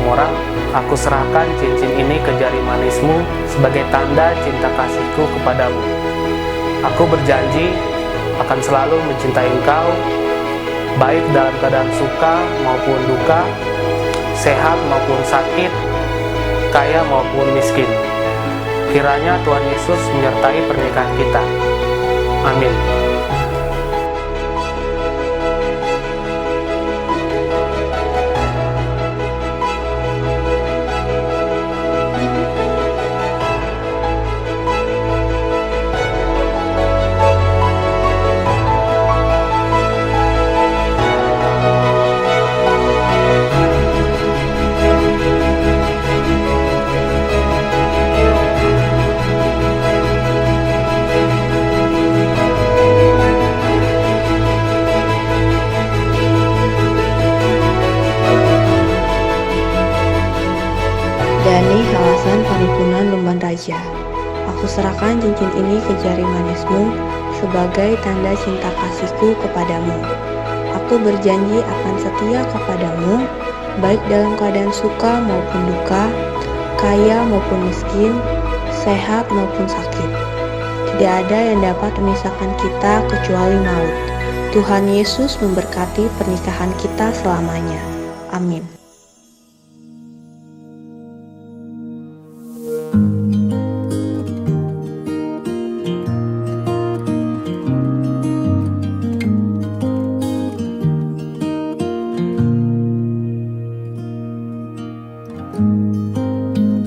orang, aku serahkan cincin ini ke jari manismu sebagai tanda cinta kasihku kepadamu. Aku berjanji akan selalu mencintai engkau, baik dalam keadaan suka maupun duka, sehat maupun sakit, kaya maupun miskin. Kiranya Tuhan Yesus menyertai pernikahan kita. Amin. Dani Halasan Paripurna Lumban Raja. Aku serahkan cincin ini ke jari manismu sebagai tanda cinta kasihku kepadamu. Aku berjanji akan setia kepadamu, baik dalam keadaan suka maupun duka, kaya maupun miskin, sehat maupun sakit. Tidak ada yang dapat memisahkan kita kecuali maut. Tuhan Yesus memberkati pernikahan kita selamanya. Amin.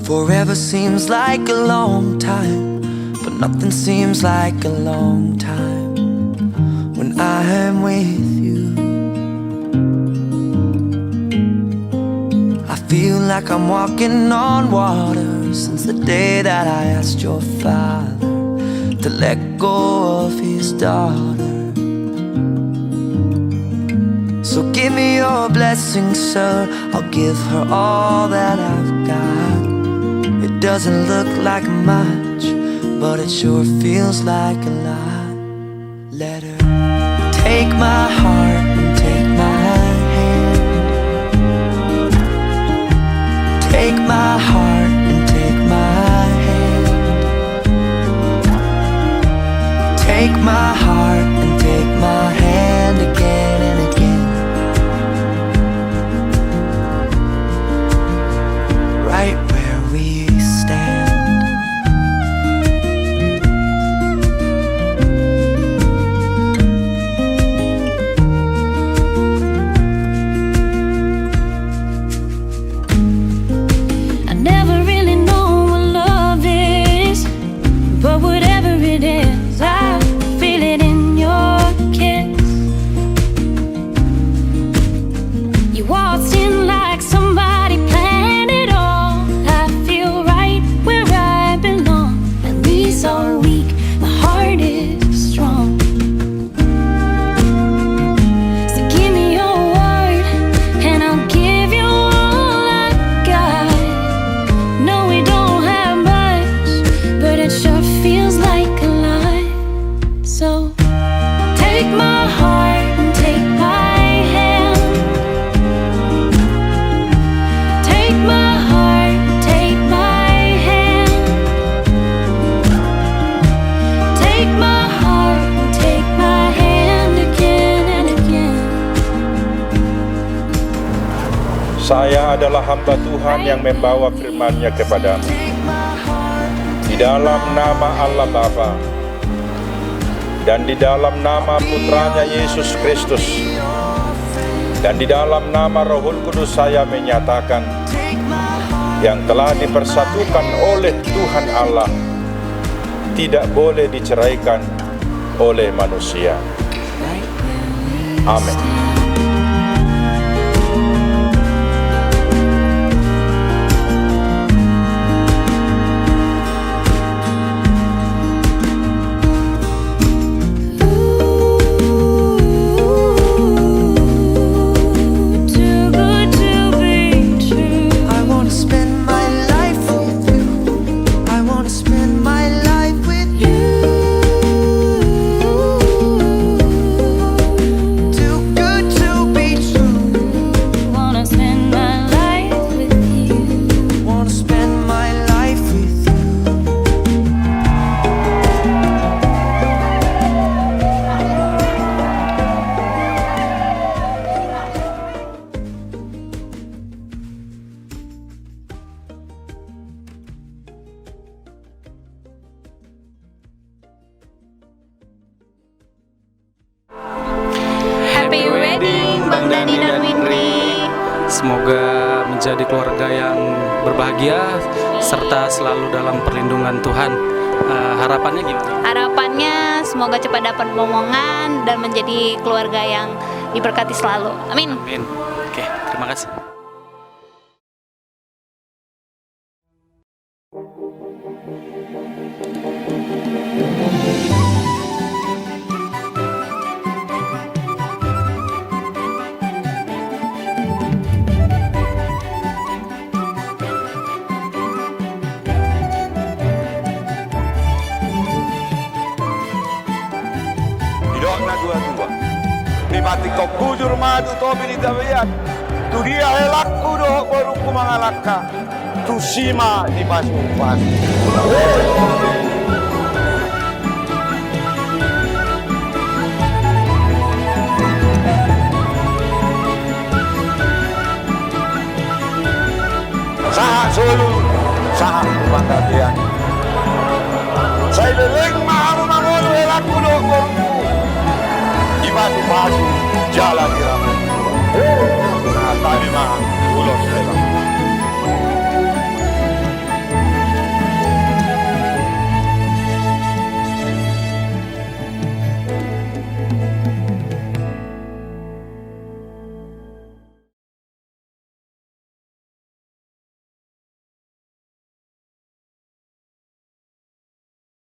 Forever seems like a long time, but nothing seems like a long time when I am with you. I feel like I'm walking on water since the day that I asked your father to let go of his daughter. So give me your blessing, sir, I'll give her all that I've got. It doesn't look like much, but it sure feels like a lot. Let her take my heart and take my hand. Take my heart and take my hand. Take my heart and take my hand again and again. Right where we stand. I never really know what love is, but whatever it is, I feel it in your kiss. You waltzed in like somebody planned it all. I feel right where I belong. At least are weak, my heart is strong. So give me your word, and I'll give you all I got. No, we don't have much, but it sure feels like a lot. So take my heart and take my hand. Take my heart, take my hand. Take my heart and take my hand again and again. Saya adalah hamba Tuhan yang membawa firman-Nya kepadamu. Di dalam nama Allah Bapa dan di dalam nama Putranya Yesus Kristus dan di dalam nama Roh Kudus saya menyatakan yang telah dipersatukan oleh Tuhan Allah tidak boleh diceraikan oleh manusia. Amin. Too good to be true. I wanna spend my life with you. I wanna spend my life with you. Too good Semoga menjadi keluarga yang berbahagia serta selalu dalam perlindungan Tuhan. Harapannya gimana? Harapannya semoga cepat dapat momongan dan menjadi keluarga yang diberkati selalu. Amin. Amin. Oke, terima kasih. Idokna dua-dua. Nimati kau kujur madu tobi di tabiat. Tu dia elakku doh baruku mangalaka. Tu sima di pasu-pasu. Saha sulu, saha kumangkatian. Saya leleng mahamu mangolu elakku doh baruku. Di pasu-pasu jalan di ramai. Nah, tadi mah